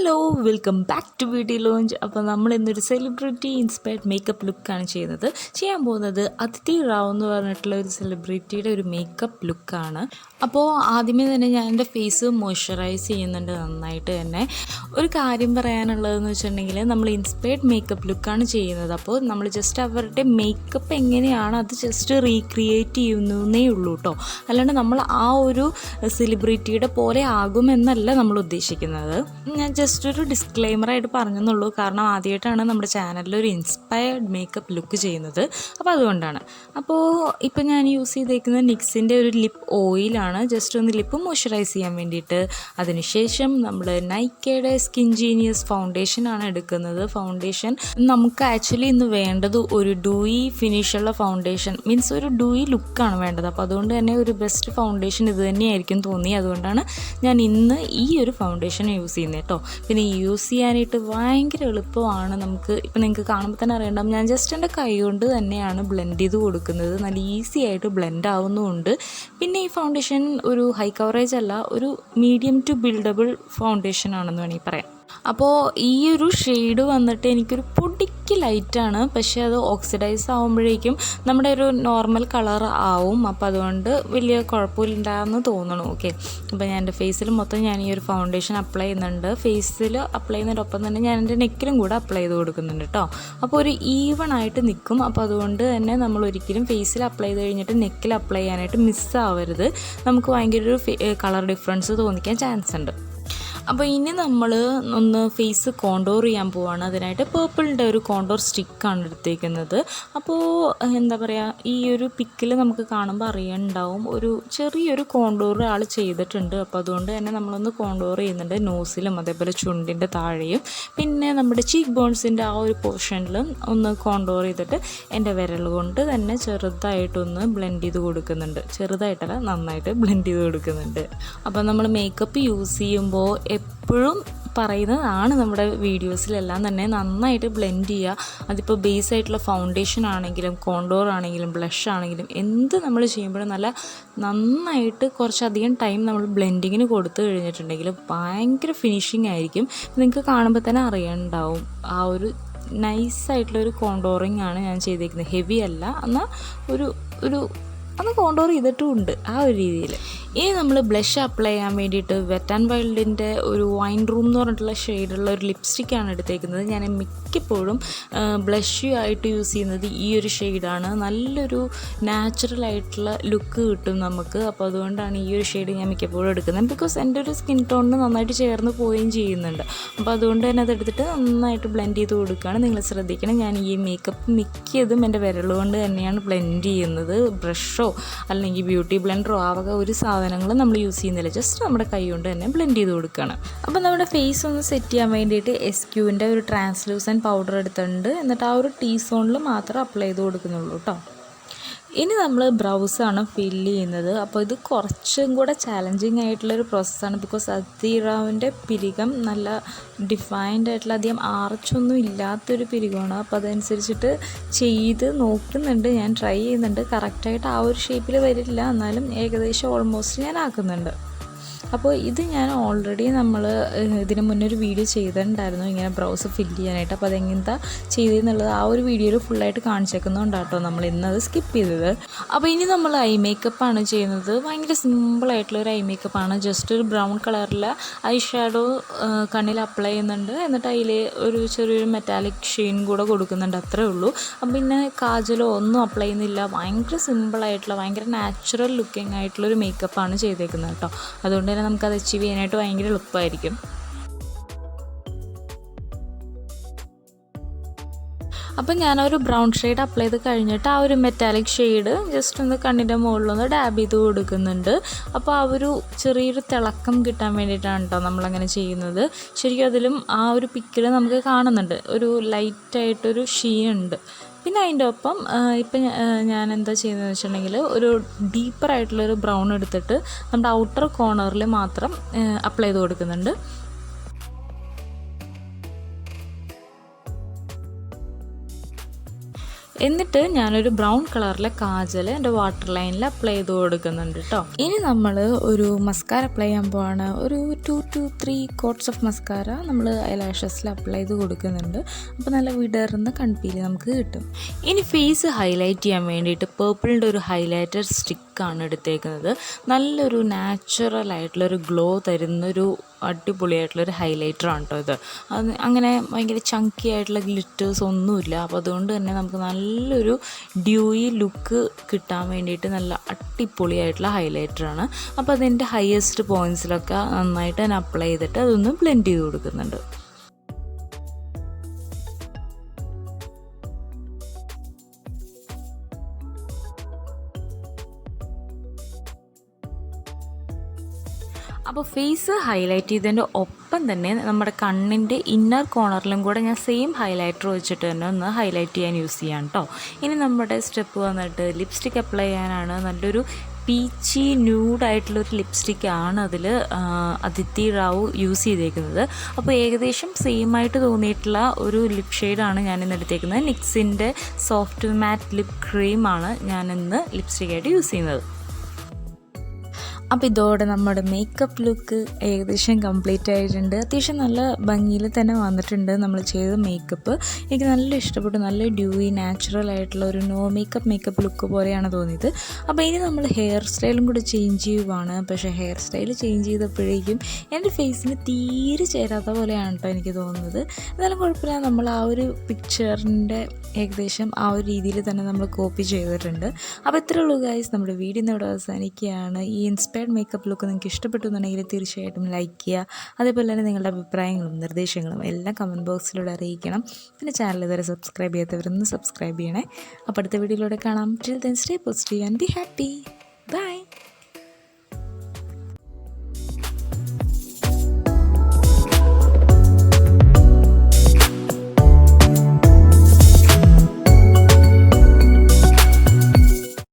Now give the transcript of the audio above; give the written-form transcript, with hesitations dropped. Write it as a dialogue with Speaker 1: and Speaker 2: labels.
Speaker 1: Hello welcome back to BeautyLounge. അപ്പോൾ നമ്മൾ ഇന്നൊരു സെലിബ്രിറ്റി ഇൻസ്പയർഡ് മേക്കപ്പ് ലുക്കാണ് ചെയ്യാൻ പോകുന്നത് അതിഥി റാവ് എന്ന് പറഞ്ഞിട്ടുള്ള ഒരു സെലിബ്രിറ്റിയുടെ ഒരു മേക്കപ്പ് ലുക്കാണ്. അപ്പോൾ ആദ്യമേ തന്നെ ഞാൻ എൻ്റെ ഫേസ് മോയ്സ്ചറൈസ് ചെയ്യുന്നുണ്ട് നന്നായിട്ട് തന്നെ. ഒരു കാര്യം പറയാനുള്ളതെന്ന് വെച്ചിട്ടുണ്ടെങ്കിൽ നമ്മൾ ഇൻസ്പയർഡ് മേക്കപ്പ് ലുക്കാണ് ചെയ്യുന്നത്. അപ്പോൾ നമ്മൾ ജസ്റ്റ് അവരുടെ മേക്കപ്പ് എങ്ങനെയാണ് അത് ജസ്റ്റ് റീക്രിയേറ്റ് ചെയ്യുന്നേ ഉള്ളൂ കേട്ടോ. അല്ലാണ്ട് നമ്മൾ ആ ഒരു സെലിബ്രിറ്റിയുടെ പോലെ ആകുമെന്നല്ല നമ്മൾ ഉദ്ദേശിക്കുന്നത്. ഞാൻ ജസ്റ്റ് ഒരു ഡിസ്ക്ലെയിമറായിട്ട് പറഞ്ഞെന്നുള്ളൂ, കാരണം ആദ്യമായിട്ടാണ് നമ്മുടെ ചാനലിൽ ഒരു ഇൻസ്പയർഡ് മേക്കപ്പ് ലുക്ക് ചെയ്യുന്നത്. അപ്പോൾ അതുകൊണ്ടാണ്. അപ്പോൾ ഇപ്പോൾ ഞാൻ യൂസ് ചെയ്തേക്കുന്നത് നിക്സിൻ്റെ ഒരു ലിപ്പ് ഓയിലാണ്, ജസ്റ്റ് ഒന്ന് ലിപ്പ് മോയ്സ്ചറൈസ് ചെയ്യാൻ വേണ്ടിയിട്ട്. അതിനുശേഷം നമ്മൾ നൈക്കയുടെ സ്കിൻ ജീനിയസ് ഫൗണ്ടേഷനാണ് എടുക്കുന്നത്. ഫൗണ്ടേഷൻ നമുക്ക് ആക്ച്വലി ഇന്ന് വേണ്ടത് ഒരു ഡൂയി ഫിനിഷുള്ള ഫൗണ്ടേഷൻ, മീൻസ് ഒരു ഡൂയി ലുക്കാണ് വേണ്ടത്. അപ്പോൾ അതുകൊണ്ട് തന്നെ ഒരു ബെസ്റ്റ് ഫൗണ്ടേഷൻ ഇത് തന്നെയായിരിക്കും തോന്നി. അതുകൊണ്ടാണ് ഞാൻ ഇന്ന് ഈ ഒരു ഫൗണ്ടേഷൻ യൂസ് ചെയ്യുന്നത് കേട്ടോ. പിന്നെ യൂസ് ചെയ്യാനായിട്ട് ഭയങ്കര എളുപ്പമാണ്. നമുക്ക് ഇപ്പം നിങ്ങൾക്ക് കാണുമ്പോൾ തന്നെ അറിയണ്ടാവും, ഞാൻ ജസ്റ്റ് എൻ്റെ കൈ കൊണ്ട് തന്നെയാണ് ബ്ലെൻഡ് ചെയ്ത് കൊടുക്കുന്നത്. നല്ല ഈസി ആയിട്ട് ബ്ലെൻഡ് ആവുന്നുമുണ്ട്. പിന്നെ ഈ ഫൗണ്ടേഷൻ ഒരു ഹൈ കവറേജ് അല്ല, ഒരു മീഡിയം ടു ബിൽഡബിൾ ഫൗണ്ടേഷൻ ആണെന്ന് വേണമെങ്കിൽ പറയാം. അപ്പോൾ ഈ ഒരു ഷെയ്ഡ് വന്നിട്ട് എനിക്കൊരു പൊടിക്ക് ലൈറ്റാണ്, പക്ഷേ അത് ഓക്സിഡൈസ് ആകുമ്പോഴേക്കും നമ്മുടെ ഒരു നോർമൽ കളർ ആവും. അപ്പോൾ അതുകൊണ്ട് വലിയ കുഴപ്പമില്ലാന്ന് തോന്നണം. ഓക്കെ, അപ്പോൾ ഞാൻ എൻ്റെ ഫേസിൽ മൊത്തം ഞാൻ ഈ ഒരു ഫൗണ്ടേഷൻ അപ്ലൈ ചെയ്യുന്നുണ്ട്. ഫേസിൽ അപ്ലൈ ചെയ്യുന്നതിനൊപ്പം തന്നെ ഞാൻ എൻ്റെ നെക്കിലും കൂടെ അപ്ലൈ ചെയ്ത് കൊടുക്കുന്നുണ്ട് കേട്ടോ. അപ്പോൾ ഒരു ഈവൺ ആയിട്ട് നിൽക്കും. അപ്പോൾ അതുകൊണ്ട് തന്നെ നമ്മൾ ഒരിക്കലും ഫേസിൽ അപ്ലൈ ചെയ്ത് കഴിഞ്ഞിട്ട് നെക്കിൽ അപ്ലൈ ചെയ്യാനായിട്ട് മിസ്സാവരുത്. നമുക്ക് ഭയങ്കര ഒരു കളർ ഡിഫറൻസ് തോന്നിക്കാൻ ചാൻസ് ഉണ്ട്. അപ്പോൾ ഇനി നമ്മൾ ഒന്ന് ഫേസ് കോണ്ടോർ ചെയ്യാൻ പോവാണ്. അതിനായിട്ട് പേർപ്പിളിൻ്റെ ഒരു കോണ്ടോർ സ്റ്റിക്കാണ് എടുത്തേക്കുന്നത്. അപ്പോൾ എന്താ പറയുക, ഈ ഒരു പിക്കിൽ നമുക്ക് കാണുമ്പോൾ അറിയാനുണ്ടാവും ഒരു ചെറിയൊരു കോണ്ടോർ ആൾ ചെയ്തിട്ടുണ്ട്. അപ്പോൾ അതുകൊണ്ട് തന്നെ നമ്മളൊന്ന് കോണ്ടോർ ചെയ്യുന്നുണ്ട് നോസിലും അതേപോലെ ചുണ്ടിൻ്റെ താഴെയും. പിന്നെ നമ്മുടെ ചീക്ക് ബോൺസിൻ്റെ ആ ഒരു പോർഷനിലും ഒന്ന് കോണ്ടോർ ചെയ്തിട്ട് എൻ്റെ വിരൽ കൊണ്ട് തന്നെ ചെറുതായിട്ടൊന്ന് ബ്ലെൻഡ് ചെയ്ത് കൊടുക്കുന്നുണ്ട്. ചെറുതായിട്ടല്ല, നന്നായിട്ട് ബ്ലെൻഡ് ചെയ്ത് കൊടുക്കുന്നുണ്ട്. അപ്പോൾ നമ്മൾ മേക്കപ്പ് യൂസ് ചെയ്യുമ്പോൾ എപ്പോഴും പറയുന്നതാണ് നമ്മുടെ വീഡിയോസിലെല്ലാം തന്നെ നന്നായിട്ട് ബ്ലെൻഡ് ചെയ്യുക. അതിപ്പോൾ ബേസ് ആയിട്ടുള്ള ഫൗണ്ടേഷൻ ആണെങ്കിലും കോണ്ടോർ ആണെങ്കിലും ബ്ലഷ് ആണെങ്കിലും എന്ത് നമ്മൾ ചെയ്യുമ്പോഴും നന്നായിട്ട് കുറച്ചധികം ടൈം നമ്മൾ ബ്ലെൻഡിങ്ങിന് കൊടുത്തു കഴിഞ്ഞിട്ടുണ്ടെങ്കിൽ ഭയങ്കര ഫിനിഷിംഗ് ആയിരിക്കും. നിങ്ങൾക്ക് കാണുമ്പോൾ തന്നെ അറിയാനുണ്ടാവും ആ ഒരു നൈസായിട്ടുള്ളൊരു കോണ്ടോറിങ് ആണ് ഞാൻ ചെയ്തേക്കുന്നത്. ഹെവി അല്ല, എന്നാൽ ഒരു അന്ന് കോണ്ടോർ ചെയ്തിട്ടുമുണ്ട് ആ ഒരു രീതിയിൽ. ഇനി നമ്മൾ ബ്ലഷ് അപ്ലൈ ചെയ്യാൻ വേണ്ടിയിട്ട് വെറ്റ് ആൻഡ് വൈൽഡിൻ്റെ ഒരു വൈൻ റൂം എന്ന് പറഞ്ഞിട്ടുള്ള ഷെയ്ഡുള്ള ഒരു ലിപ്സ്റ്റിക്കാണ് എടുത്തേക്കുന്നത്. ഞാൻ മിക്കപ്പോഴും ബ്ലഷ് ആയിട്ട് യൂസ് ചെയ്യുന്നത് ഈ ഒരു ഷെയ്ഡാണ്. നല്ലൊരു നാച്ചുറൽ ആയിട്ടുള്ള ലുക്ക് കിട്ടും നമുക്ക്. അപ്പോൾ അതുകൊണ്ടാണ് ഈ ഒരു ഷെയ്ഡ് ഞാൻ മിക്കപ്പോഴും എടുക്കുന്നത്. ബിക്കോസ് എൻ്റെ ഒരു സ്കിൻ ടോണിന് നന്നായിട്ട് ചേർന്ന് പോവുകയും ചെയ്യുന്നുണ്ട്. അപ്പോൾ അതുകൊണ്ട് തന്നെ അതെടുത്തിട്ട് നന്നായിട്ട് ബ്ലെൻഡ് ചെയ്ത് കൊടുക്കുകയാണ്. നിങ്ങൾ ശ്രദ്ധിക്കണം, ഞാൻ ഈ മേക്കപ്പ് മിക്കതും എൻ്റെ വിരൽ കൊണ്ട് തന്നെയാണ് ബ്ലെൻഡ് ചെയ്യുന്നത്. ബ്രഷോ അല്ലെങ്കിൽ ബ്യൂട്ടി ബ്ലെൻഡറോ ആ വക ഒരു സാധനങ്ങൾ നമ്മൾ യൂസ് ചെയ്യുന്നില്ല, ജസ്റ്റ് നമ്മുടെ കൈ കൊണ്ട് തന്നെ ബ്ലെൻഡ് ചെയ്ത് കൊടുക്കുകയാണ്. അപ്പോൾ നമ്മുടെ ഫേസ് ഒന്ന് സെറ്റ് ചെയ്യാൻ വേണ്ടിയിട്ട് SQൻ്റെ ഒരു ട്രാൻസ്ലൂസൻറ്റ് പൗഡർ എടുത്തിട്ടുണ്ട്. എന്നിട്ട് ആ ഒരു ടീ സോണിൽ മാത്രം അപ്ലൈ ചെയ്ത് കൊടുക്കുന്നുള്ളൂ കേട്ടോ. ഇനി നമ്മൾ ബ്രൗസാണ് ഫില്ല് ചെയ്യുന്നത്. അപ്പോൾ ഇത് കുറച്ചും കൂടെ ചാലഞ്ചിങ് ആയിട്ടുള്ളൊരു പ്രോസസ്സാണ്. ബിക്കോസ് അതിഥി റാവിൻ്റെ പിരികം നല്ല ഡിഫൈൻഡ് ആയിട്ടുള്ള അധികം ആർച്ചൊന്നും ഇല്ലാത്തൊരു പിരികമാണ്. അപ്പോൾ അതനുസരിച്ചിട്ട് ചെയ്ത് നോക്കുന്നുണ്ട്, ഞാൻ ട്രൈ ചെയ്യുന്നുണ്ട്. കറക്റ്റായിട്ട് ആ ഒരു ഷേപ്പിൽ വരില്ല, എന്നാലും ഏകദേശം ഓൾമോസ്റ്റ് ഞാൻ ആക്കുന്നുണ്ട്. അപ്പോൾ ഇത് ഞാൻ ഓൾറെഡി നമ്മൾ ഇതിന് മുന്നേ ഒരു വീഡിയോ ചെയ്തിട്ടുണ്ടായിരുന്നു ഇങ്ങനെ ബ്രൗസ് ഫില്ല് ചെയ്യാനായിട്ട്. അപ്പോൾ അതെങ്ങനത്തെ ചെയ്തെന്നുള്ളത് ആ ഒരു വീഡിയോയിൽ ഫുള്ളായിട്ട് കാണിച്ചേക്കുന്നുണ്ടാട്ടോ, നമ്മൾ ഇന്നത് സ്കിപ്പ് ചെയ്തത്. അപ്പോൾ ഇനി നമ്മൾ ഐ മേക്കപ്പാണ് ചെയ്യുന്നത്. ഭയങ്കര സിമ്പിളായിട്ടുള്ളൊരു ഐ മേക്കപ്പാണ്. ജസ്റ്റ് ഒരു ബ്രൗൺ കളറിലെ ഐ ഷാഡോ കണ്ണിൽ അപ്ലൈ ചെയ്യുന്നുണ്ട്. എന്നിട്ട് അതിൽ ഒരു ചെറിയൊരു മെറ്റാലിക് ഷെയ്ൻ കൂടെ കൊടുക്കുന്നുണ്ട്, അത്രേ ഉള്ളൂ. അപ്പം പിന്നെ കാജലോ ഒന്നും അപ്ലൈ ചെയ്യുന്നില്ല. ഭയങ്കര സിമ്പിളായിട്ടുള്ള ഭയങ്കര നാച്ചുറൽ ലുക്കിംഗ് ആയിട്ടുള്ളൊരു മേക്കപ്പാണ് ചെയ്തേക്കുന്നത് കേട്ടോ. അതുകൊണ്ട് തന്നെ നമുക്കത് അച്ചീവ് ചെയ്യാനായിട്ട് ഭയങ്കര എളുപ്പമായിരിക്കും. അപ്പം ഞാനൊരു ബ്രൗൺ ഷെയ്ഡ് അപ്ലൈ ചെയ്ത് കഴിഞ്ഞിട്ട് ആ ഒരു മെറ്റാലിക് ഷെയ്ഡ് ജസ്റ്റ് ഒന്ന് കണ്ണിൻ്റെ മുകളിലൊന്ന് ഡാബ് ചെയ്ത് കൊടുക്കുന്നുണ്ട്. അപ്പോൾ ആ ഒരു ചെറിയൊരു തിളക്കം കിട്ടാൻ വേണ്ടിയിട്ടാണ് കേട്ടോ നമ്മളങ്ങനെ ചെയ്യുന്നത്. ശരിക്കും അതിലും ആ ഒരു പിക്കിൽ നമുക്ക് കാണുന്നുണ്ട് ഒരു ലൈറ്റായിട്ടൊരു ഷീനുണ്ട്. പിന്നെ അതിൻ്റെ ഒപ്പം ഇപ്പം ഞാൻ എന്താ ചെയ്യുന്നതെന്ന് വെച്ചിട്ടുണ്ടെങ്കിൽ ഒരു ഡീപ്പറായിട്ടുള്ളൊരു ബ്രൗൺ എടുത്തിട്ട് നമ്മുടെ ഔട്ടർ കോർണറിൽ മാത്രം അപ്ലൈ ചെയ്ത് കൊടുക്കുന്നുണ്ട്. എന്നിട്ട് ഞാനൊരു ബ്രൗൺ കളറിലെ കാജൽ എൻ്റെ വാട്ടർ ലൈനിൽ അപ്ലൈ ചെയ്ത് കൊടുക്കുന്നുണ്ട് കേട്ടോ. ഇനി നമ്മൾ ഒരു മസ്കാര അപ്ലൈ ചെയ്യാൻ പോവാണ്. ഒരു 2 to 3 കോട്ട്സ് ഓഫ് മസ്കാര നമ്മൾ ഐലാഷസിൽ അപ്ലൈ ചെയ്ത് കൊടുക്കുന്നുണ്ട്. അപ്പോൾ നല്ല വിടർന്ന കൺപീല് നമുക്ക് കിട്ടും. ഇനി ഫേസ് ഹൈലൈറ്റ് ചെയ്യാൻ വേണ്ടിയിട്ട് പേർപ്പിളിൻ്റെ ഒരു ഹൈലൈറ്റർ സ്റ്റിക്കാണ് എടുത്തേക്കുന്നത്. നല്ലൊരു നാച്ചുറൽ ആയിട്ടുള്ളൊരു ഗ്ലോ തരുന്നൊരു അടിപൊളിയായിട്ടുള്ളൊരു ഹൈലൈറ്ററാണ് കേട്ടോ ഇത്. അങ്ങനെ ഭയങ്കര ചങ്കി ആയിട്ടുള്ള ഗ്ലിറ്റേഴ്സ് ഒന്നുമില്ല. അപ്പോൾ അതുകൊണ്ട് തന്നെ നമുക്ക് നല്ലൊരു ഡ്യൂയി ലുക്ക് കിട്ടാൻ വേണ്ടിയിട്ട് നല്ല അടിപൊളിയായിട്ടുള്ള ഹൈലൈറ്ററാണ്. അപ്പോൾ അതിൻ്റെ ഹയസ്റ്റ് പോയിൻറ്റ്സിലൊക്കെ നന്നായിട്ട് ഞാൻ അപ്ലൈ ചെയ്തിട്ട് അതൊന്ന് ബ്ലെൻഡ് ചെയ്ത് കൊടുക്കുന്നുണ്ട്. അപ്പോൾ ഫേസ് ഹൈലൈറ്റ് ചെയ്തതിൻ്റെ ഒപ്പം തന്നെ നമ്മുടെ കണ്ണിൻ്റെ ഇന്നർ കോർണറിലും കൂടെ ഞാൻ സെയിം ഹൈലൈറ്റർ വെച്ചിട്ട് തന്നെ ഒന്ന് ഹൈലൈറ്റ് ചെയ്യാൻ യൂസ് ചെയ്യാം കേട്ടോ. ഇനി നമ്മുടെ സ്റ്റെപ്പ് വന്നിട്ട് ലിപ്സ്റ്റിക്ക് അപ്ലൈ ചെയ്യാനാണ്. നല്ലൊരു പീച്ചി ന്യൂഡായിട്ടുള്ളൊരു ലിപ്സ്റ്റിക്കാണ് അതിൽ അദിതി റാവു യൂസ് ചെയ്തേക്കുന്നത്. അപ്പോൾ ഏകദേശം സെയിം ആയിട്ട് തോന്നിയിട്ടുള്ള ഒരു ലിപ് ഷെയ്ഡാണ് ഞാനിന്ന് എടുത്തേക്കുന്നത്. നിക്സിൻ്റെ സോഫ്റ്റ് മാറ്റ് ലിപ് ക്രീമാണ് ഞാനിന്ന് ലിപ്സ്റ്റിക്കായിട്ട് യൂസ് ചെയ്യുന്നത്. അപ്പോൾ ഇതോടെ നമ്മുടെ മേക്കപ്പ് ലുക്ക് ഏകദേശം കംപ്ലീറ്റ് ആയിട്ടുണ്ട്. അത്യാവശ്യം നല്ല ഭംഗിയിൽ തന്നെ വന്നിട്ടുണ്ട് നമ്മൾ ചെയ്ത മേക്കപ്പ്. എനിക്ക് നല്ല ഇഷ്ടപ്പെട്ടു. നല്ല ഡ്യൂയി നാച്ചുറൽ ആയിട്ടുള്ള ഒരു നോ മേക്കപ്പ് ലുക്ക് പോലെയാണ് തോന്നിയത്. അപ്പോൾ ഇനി നമ്മൾ ഹെയർ സ്റ്റൈലും കൂടി ചേഞ്ച് ചെയ്യുവാണ്. പക്ഷേ ഹെയർ സ്റ്റൈൽ ചേഞ്ച് ചെയ്തപ്പോഴേക്കും എൻ്റെ ഫേസിന് തീരെ ചേരാത്ത പോലെയാണ് കേട്ടോ എനിക്ക് തോന്നുന്നത്. എന്നാലും കുഴപ്പമില്ല, നമ്മൾ ആ ഒരു പിക്ചറിൻ്റെ ഏകദേശം ആ ഒരു രീതിയിൽ തന്നെ നമ്മൾ കോപ്പി ചെയ്തിട്ടുണ്ട്. അപ്പോൾ ഇത്രയേ ഉള്ളൂ ഗൈസ്, നമ്മുടെ വീഡിയോ ഇന്ന് ഇവിടെ അവസാനിക്കുകയാണ്. ഈ ഇൻസ്പയർഡ് മേക്കപ്പ് ലുക്ക് നിങ്ങൾക്ക് ഇഷ്ടപ്പെട്ടു എന്നുണ്ടെങ്കിൽ തീർച്ചയായിട്ടും ലൈക്ക് ചെയ്യുക. അതേപോലെ തന്നെ നിങ്ങളുടെ അഭിപ്രായങ്ങളും നിർദ്ദേശങ്ങളും എല്ലാം കമൻറ്റ് ബോക്സിലൂടെ അറിയിക്കണം. പിന്നെ ചാനൽ ഇതുവരെ സബ്സ്ക്രൈബ് ചെയ്യാത്തവരൊന്ന് സബ്സ്ക്രൈബ് ചെയ്യണേ. അപ്പോൾ അടുത്ത വീഡിയോയിലൂടെ കാണാം. Till then stay positive and be happy. By.